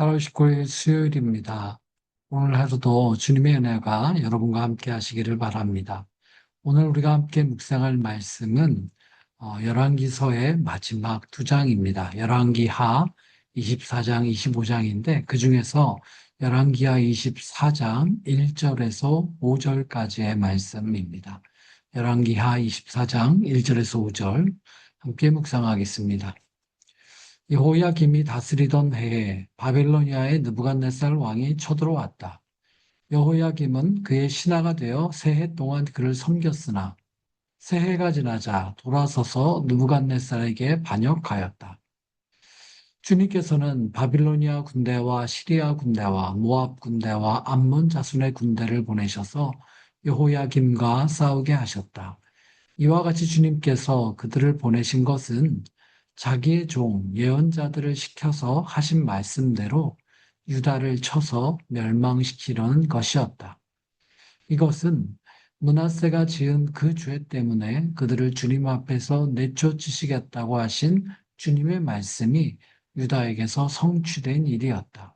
8월 19일 수요일입니다. 오늘 하루도 주님의 은혜가 여러분과 함께 하시기를 바랍니다. 오늘 우리가 함께 묵상할 말씀은 열왕기서의 마지막 두 장입니다. 열왕기하 24장, 25장인데 그 중에서 열왕기하 24장 1절에서 5절까지의 말씀입니다. 열왕기하 24장 1절에서 5절 함께 묵상하겠습니다. 여호야김이 다스리던 해에 바빌로니아의 느부갓네살 왕이 쳐들어왔다. 여호야김은 그의 신하가 되어 세 해 동안 그를 섬겼으나 세 해가 지나자 돌아서서 느부갓네살에게 반역하였다. 주님께서는 바빌로니아 군대와 시리아 군대와 모압 군대와 암몬 자손의 군대를 보내셔서 여호야김과 싸우게 하셨다. 이와 같이 주님께서 그들을 보내신 것은 자기의 종 예언자들을 시켜서 하신 말씀대로 유다를 쳐서 멸망시키려는 것이었다. 이것은 므낫세가 지은 그 죄 때문에 그들을 주님 앞에서 내쫓으시겠다고 하신 주님의 말씀이 유다에게서 성취된 일이었다.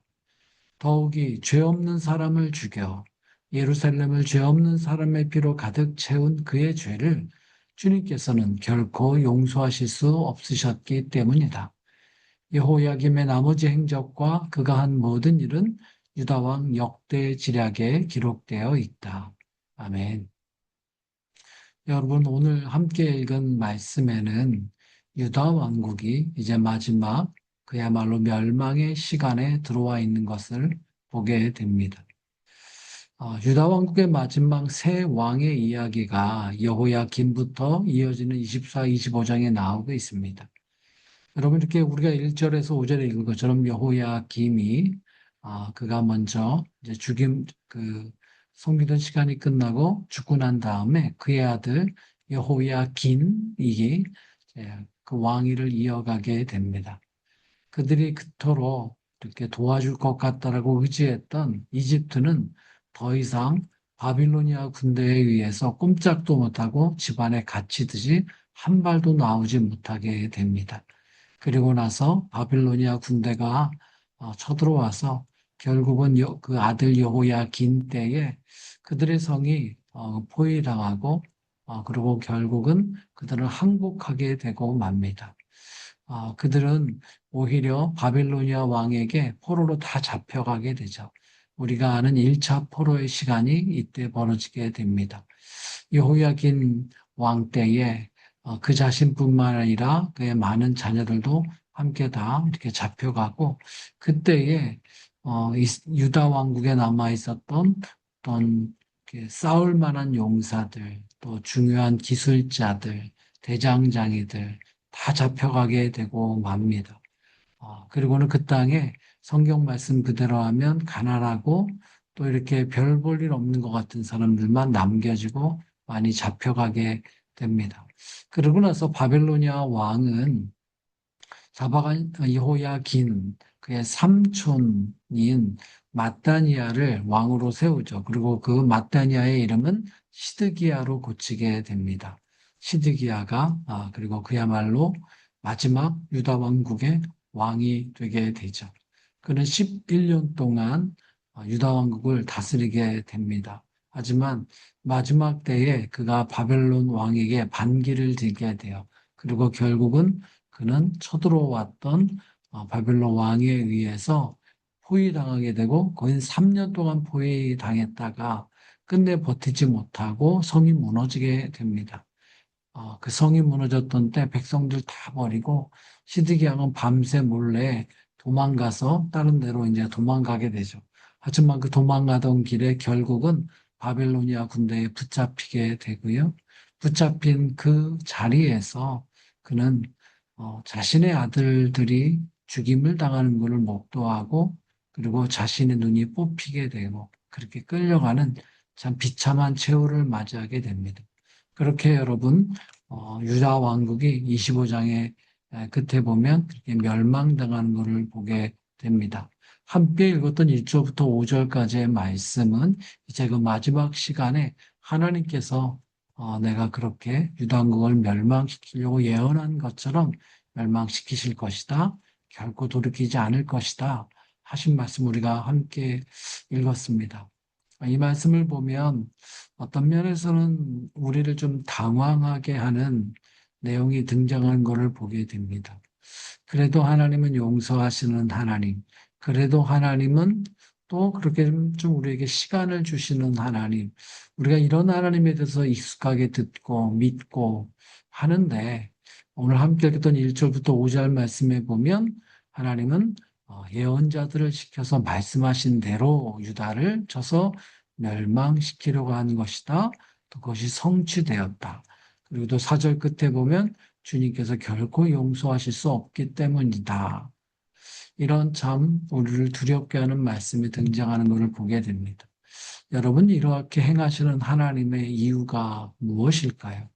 더욱이 죄 없는 사람을 죽여 예루살렘을 죄 없는 사람의 피로 가득 채운 그의 죄를 주님께서는 결코 용서하실 수 없으셨기 때문이다. 여호야김의 나머지 행적과 그가 한 모든 일은 유다왕 역대 지략에 기록되어 있다. 아멘. 여러분, 오늘 함께 읽은 말씀에는 유다 왕국이 이제 마지막 그야말로 멸망의 시간에 들어와 있는 것을 보게 됩니다. 유다 왕국의 마지막 세 왕의 이야기가 여호야김부터 이어지는 24, 25장에 나오고 있습니다. 여러분, 이렇게 우리가 1절에서 5절에 읽은 것처럼 여호야김이 그가 먼저 이제 섬기던 시간이 끝나고 죽고 난 다음에 그의 아들 여호야긴이 이제 그 왕위를 이어가게 됩니다. 그들이 그토록 이렇게 도와줄 것 같다라고 의지했던 이집트는 더 이상 바빌로니아 군대에 의해서 꼼짝도 못하고 집안에 갇히듯이 한 발도 나오지 못하게 됩니다. 그리고 나서 바빌로니아 군대가 쳐들어와서 결국은 그 아들 여호야긴 때에 그들의 성이 포위당하고 그리고 결국은 그들은 항복하게 되고 맙니다. 그들은 오히려 바빌로니아 왕에게 포로로 다 잡혀가게 되죠. 우리가 아는 1차 포로의 시간이 이때 벌어지게 됩니다. 여호야긴 왕 때에 그 자신뿐만 아니라 그의 많은 자녀들도 함께 다 이렇게 잡혀가고 그때에 유다 왕국에 남아 있었던 어떤 이렇게 싸울 만한 용사들 또 중요한 기술자들 대장장이들 다 잡혀가게 되고 맙니다. 그리고는 그 땅에 성경 말씀 그대로 하면 가난하고 또 이렇게 별 볼 일 없는 것 같은 사람들만 남겨지고 많이 잡혀가게 됩니다. 그러고 나서 바벨로니아 왕은 잡아간 여호야긴 그의 삼촌인 마따니아를 왕으로 세우죠. 그리고 그 마따니아의 이름은 시드기야로 고치게 됩니다. 시드기야가 그리고 그야말로 마지막 유다 왕국의 왕이 되게 되죠. 그는 11년 동안 유다 왕국을 다스리게 됩니다. 하지만 마지막 때에 그가 바벨론 왕에게 반기를 들게 돼요. 그리고 결국은 그는 쳐들어왔던 바벨론 왕에 의해서 포위당하게 되고 거의 3년 동안 포위당했다가 끝내 버티지 못하고 성이 무너지게 됩니다. 그 성이 무너졌던 때 백성들 다 버리고 시드기야는 밤새 몰래 도망가서 다른 데로 이제 도망가게 되죠. 하지만 그 도망가던 길에 결국은 바벨로니아 군대에 붙잡히게 되고요. 붙잡힌 그 자리에서 그는 자신의 아들들이 죽임을 당하는 것을 목도하고 그리고 자신의 눈이 뽑히게 되고 그렇게 끌려가는 참 비참한 최후를 맞이하게 됩니다. 그렇게 여러분 유다 왕국이 25장의 끝에 보면 그렇게 멸망당하는 것을 보게 됩니다. 함께 읽었던 1절부터 5절까지의 말씀은 이제 그 마지막 시간에 하나님께서 내가 그렇게 유다왕국을 멸망시키려고 예언한 것처럼 멸망시키실 것이다. 결코 돌이키지 않을 것이다. 하신 말씀 우리가 함께 읽었습니다. 이 말씀을 보면 어떤 면에서는 우리를 좀 당황하게 하는 내용이 등장한 것을 보게 됩니다. 그래도 하나님은 용서하시는 하나님. 그래도 하나님은 또 그렇게 좀 우리에게 시간을 주시는 하나님. 우리가 이런 하나님에 대해서 익숙하게 듣고 믿고 하는데 오늘 함께 읽었던 1절부터 5절 말씀에 보면 하나님은 예언자들을 시켜서 말씀하신 대로 유다를 쳐서 멸망시키려고 한 것이다. 또 그것이 성취되었다. 그리고 또 4절 끝에 보면 주님께서 결코 용서하실 수 없기 때문이다. 이런 참 우리를 두렵게 하는 말씀이 등장하는 것을 보게 됩니다. 여러분, 이렇게 행하시는 하나님의 이유가 무엇일까요?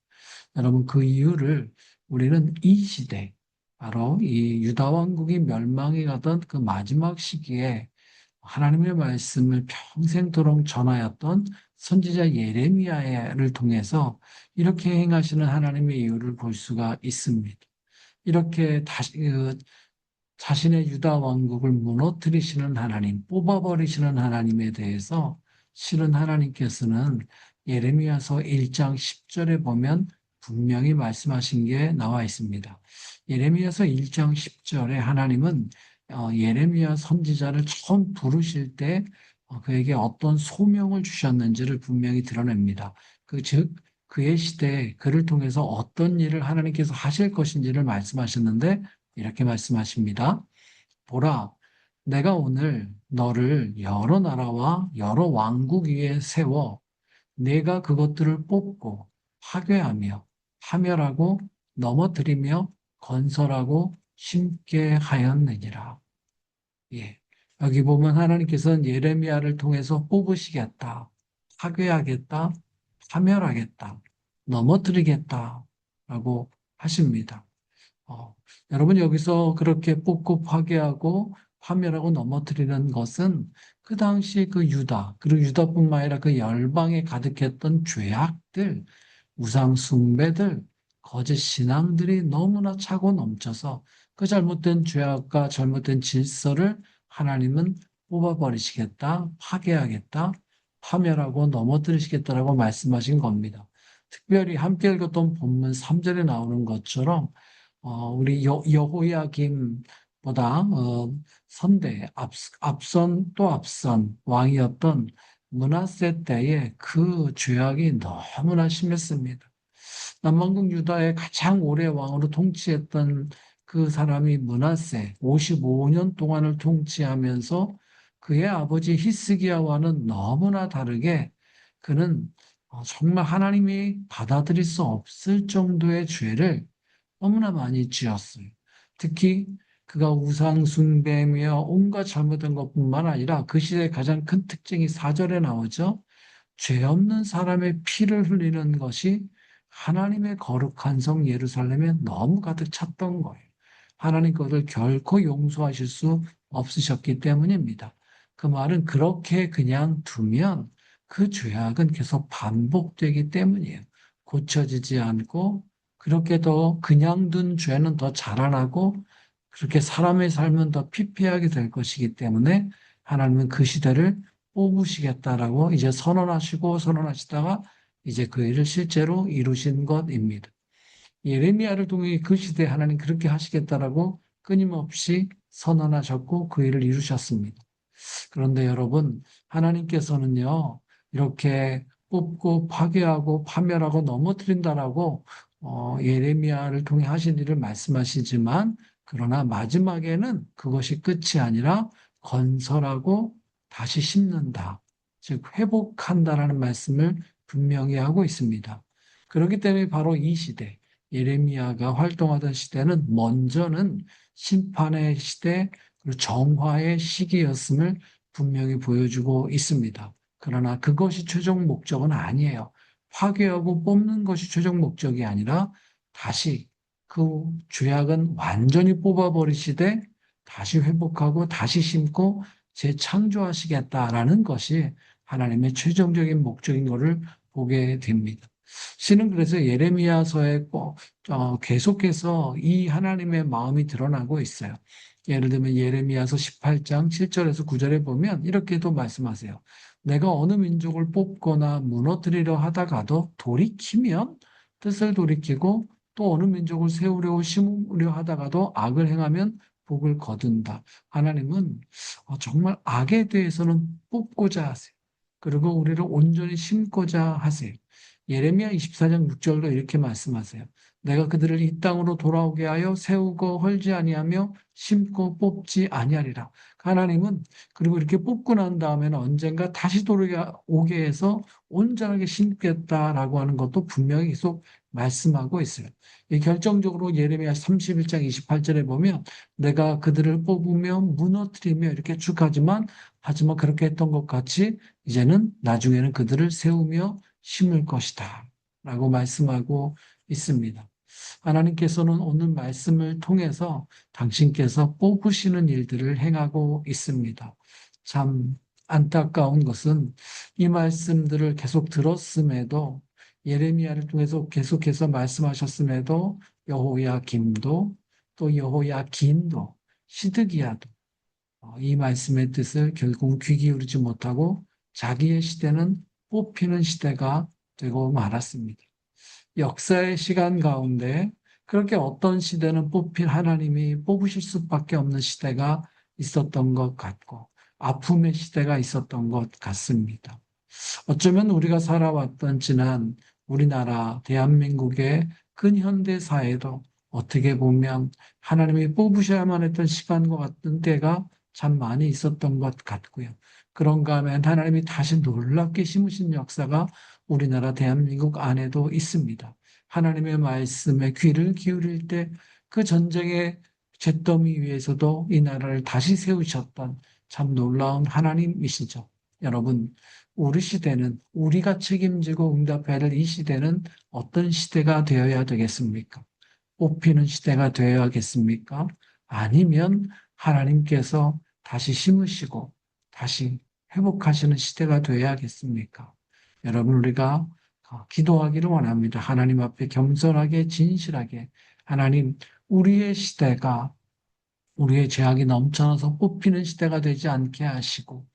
여러분, 그 이유를 우리는 이 시대, 바로 이 유다 왕국이 멸망해 가던 그 마지막 시기에 하나님의 말씀을 평생도록 전하였던 선지자 예레미야를 통해서 이렇게 행하시는 하나님의 이유를 볼 수가 있습니다. 이렇게 다시 자신의 유다 왕국을 무너뜨리시는 하나님, 뽑아버리시는 하나님에 대해서 실은 하나님께서는 예레미야서 1장 10절에 보면 분명히 말씀하신 게 나와 있습니다. 예레미야서 1장 10절에 하나님은 예레미야 선지자를 처음 부르실 때 그에게 어떤 소명을 주셨는지를 분명히 드러냅니다. 즉 그의 시대에 그를 통해서 어떤 일을 하나님께서 하실 것인지를 말씀하셨는데 이렇게 말씀하십니다. 보라, 내가 오늘 너를 여러 나라와 여러 왕국 위에 세워 내가 그것들을 뽑고 파괴하며 파멸하고 넘어뜨리며 건설하고 심게 하였느니라. 예. 여기 보면 하나님께서는 예레미야를 통해서 뽑으시겠다, 파괴하겠다, 파멸하겠다, 넘어뜨리겠다 라고 하십니다. 어, 여러분 여기서 그렇게 뽑고 파괴하고 파멸하고 넘어뜨리는 것은 그 당시 그 유다 그리고 유다뿐만 아니라 그 열방에 가득했던 죄악들, 우상 숭배들, 거짓 신앙들이 너무나 차고 넘쳐서 그 잘못된 죄악과 잘못된 질서를 하나님은 뽑아버리시겠다, 파괴하겠다, 파멸하고 넘어뜨리시겠다라고 말씀하신 겁니다. 특별히 함께 읽었던 본문 3절에 나오는 것처럼 우리 여호야김보다 선대 앞선 또 앞선 왕이었던 므낫세 때에 그 죄악이 너무나 심했습니다. 남왕국 유다의 가장 오래 왕으로 통치했던 그 사람이 므낫세 55년 동안을 통치하면서 그의 아버지 히스기야와는 너무나 다르게 그는 정말 하나님이 받아들일 수 없을 정도의 죄를 너무나 많이 지었어요. 특히 그가 우상 숭배며 온갖 잘못한 것뿐만 아니라 그 시대의 가장 큰 특징이 4절에 나오죠. 죄 없는 사람의 피를 흘리는 것이 하나님의 거룩한 성 예루살렘에 너무 가득 찼던 거예요. 하나님 것을 결코 용서하실 수 없으셨기 때문입니다. 그 말은 그렇게 그냥 두면 그 죄악은 계속 반복되기 때문이에요. 고쳐지지 않고 그렇게 더 그냥 둔 죄는 더 자라나고 그렇게 사람의 삶은 더 피폐하게 될 것이기 때문에 하나님은 그 시대를 뽑으시겠다라고 이제 선언하시다가 이제 그 일을 실제로 이루신 것입니다. 예레미야를 통해 그 시대에 하나님 그렇게 하시겠다라고 끊임없이 선언하셨고 그 일을 이루셨습니다. 그런데 여러분, 하나님께서는요, 이렇게 뽑고 파괴하고 파멸하고 넘어뜨린다라고 예레미야를 통해 하신 일을 말씀하시지만, 그러나 마지막에는 그것이 끝이 아니라 건설하고 다시 심는다. 즉, 회복한다라는 말씀을 분명히 하고 있습니다. 그렇기 때문에 바로 이 시대, 예레미야가 활동하던 시대는 먼저는 심판의 시대, 그리고 정화의 시기였음을 분명히 보여주고 있습니다. 그러나 그것이 최종 목적은 아니에요. 파괴하고 뽑는 것이 최종 목적이 아니라 다시 그 죄악은 완전히 뽑아버리시되 다시 회복하고 다시 심고 재창조하시겠다라는 것이 하나님의 최종적인 목적인 것을 보게 됩니다. 시는 그래서 예레미야서에 꼭 계속해서 이 하나님의 마음이 드러나고 있어요. 예를 들면 예레미야서 18장 7절에서 9절에 보면 이렇게도 말씀하세요. 내가 어느 민족을 뽑거나 무너뜨리려 하다가도 돌이키면 뜻을 돌이키고 또 어느 민족을 세우려고 심으려 하다가도 악을 행하면 복을 거둔다. 하나님은 정말 악에 대해서는 뽑고자 하세요. 그리고 우리를 온전히 심고자 하세요. 예레미야 24장 6절도 이렇게 말씀하세요. 내가 그들을 이 땅으로 돌아오게 하여 세우고 헐지 아니하며 심고 뽑지 아니하리라. 하나님은 그리고 이렇게 뽑고 난 다음에는 언젠가 다시 돌아오게 해서 온전하게 심겠다라고 하는 것도 분명히 계속 말씀하고 있어요. 이 결정적으로 예레미야 31장 28절에 보면 내가 그들을 뽑으며 무너뜨리며 이렇게 쭉 하지만 그렇게 했던 것 같이 이제는 나중에는 그들을 세우며 심을 것이다. 라고 말씀하고 있습니다. 하나님께서는 오늘 말씀을 통해서 당신께서 뽑으시는 일들을 행하고 있습니다. 참 안타까운 것은 이 말씀들을 계속 들었음에도 예레미야를 통해서 계속해서 말씀하셨음에도 여호야김도 또 여호야긴도 시드기야도 이 말씀의 뜻을 결국 귀 기울이지 못하고 자기의 시대는 뽑히는 시대가 되고 말았습니다. 역사의 시간 가운데 그렇게 어떤 시대는 하나님이 뽑으실 수밖에 없는 시대가 있었던 것 같고 아픔의 시대가 있었던 것 같습니다. 어쩌면 우리가 살아왔던 지난 우리나라 대한민국의 근현대사에도 어떻게 보면 하나님이 뽑으셔야만 했던 시간과 같은 때가 참 많이 있었던 것 같고요. 그런가 하면 하나님이 다시 놀랍게 심으신 역사가 우리나라 대한민국 안에도 있습니다. 하나님의 말씀에 귀를 기울일 때 그 전쟁의 잿더미 위에서도 이 나라를 다시 세우셨던 참 놀라운 하나님이시죠. 여러분, 우리 시대는 우리가 책임지고 응답해야 될 이 시대는 어떤 시대가 되어야 되겠습니까? 뽑히는 시대가 되어야겠습니까? 아니면 하나님께서 다시 심으시고 다시 회복하시는 시대가 되어야겠습니까? 여러분, 우리가 기도하기를 원합니다. 하나님 앞에 겸손하게 진실하게 하나님, 우리의 시대가 우리의 죄악이 넘쳐나서 뽑히는 시대가 되지 않게 하시고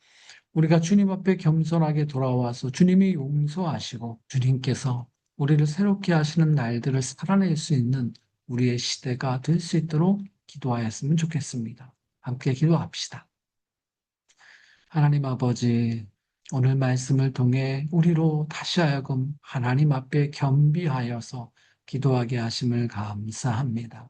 우리가 주님 앞에 겸손하게 돌아와서 주님이 용서하시고 주님께서 우리를 새롭게 하시는 날들을 살아낼 수 있는 우리의 시대가 될 수 있도록 기도하였으면 좋겠습니다. 함께 기도합시다. 하나님 아버지, 오늘 말씀을 통해 우리로 다시 하여금 하나님 앞에 겸비하여서 기도하게 하심을 감사합니다.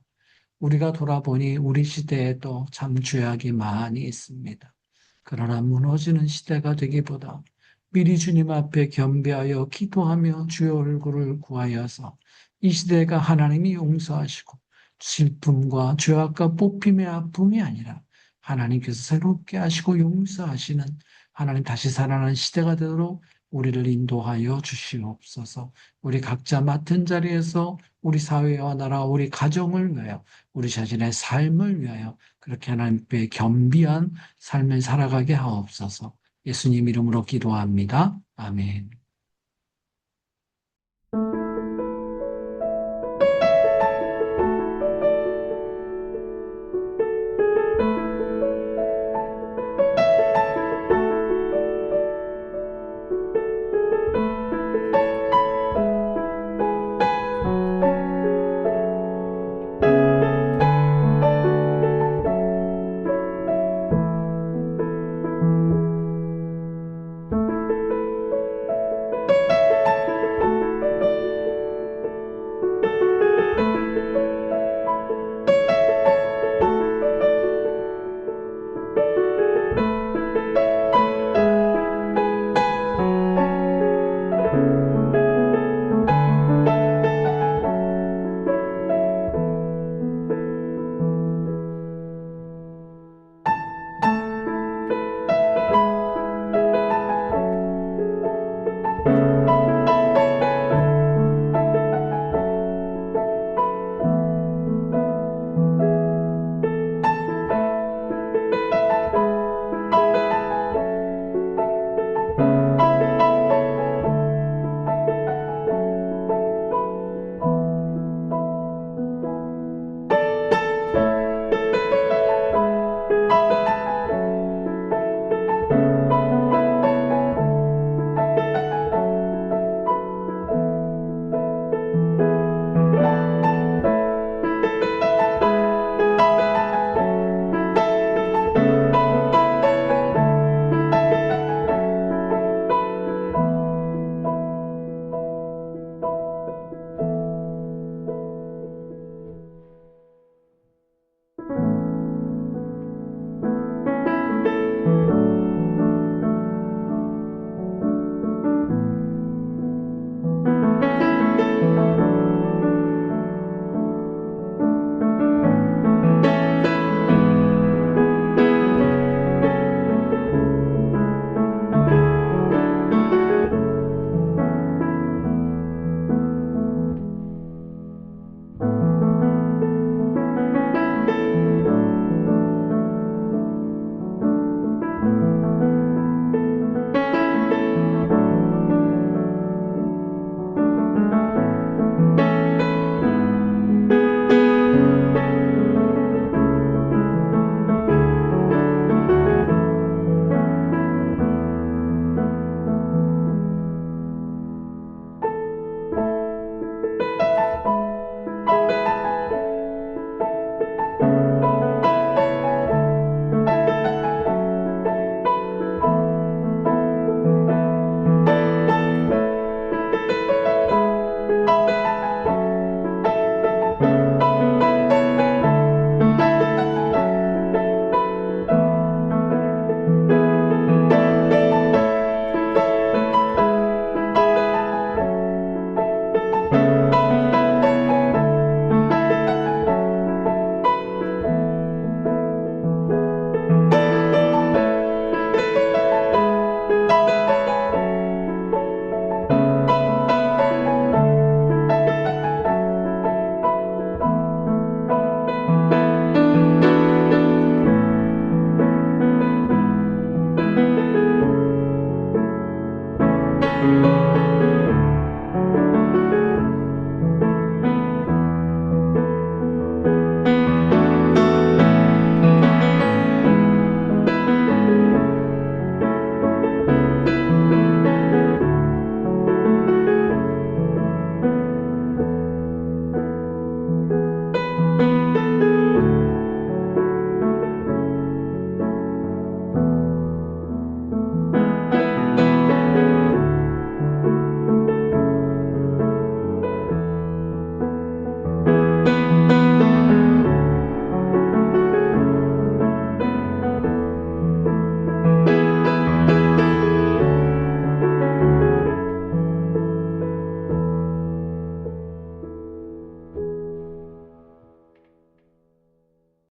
우리가 돌아보니 우리 시대에도 참 죄악이 많이 있습니다. 그러나 무너지는 시대가 되기보다 미리 주님 앞에 겸비하여 기도하며 주의 얼굴을 구하여서 이 시대가 하나님이 용서하시고 슬픔과 죄악과 뽑힘의 아픔이 아니라 하나님께서 새롭게 하시고 용서하시는 하나님 다시 살아나는 시대가 되도록 우리를 인도하여 주시옵소서. 우리 각자 맡은 자리에서 우리 사회와 나라, 우리 가정을 위하여 우리 자신의 삶을 위하여 그렇게 하나님께 겸비한 삶을 살아가게 하옵소서. 예수님 이름으로 기도합니다. 아멘.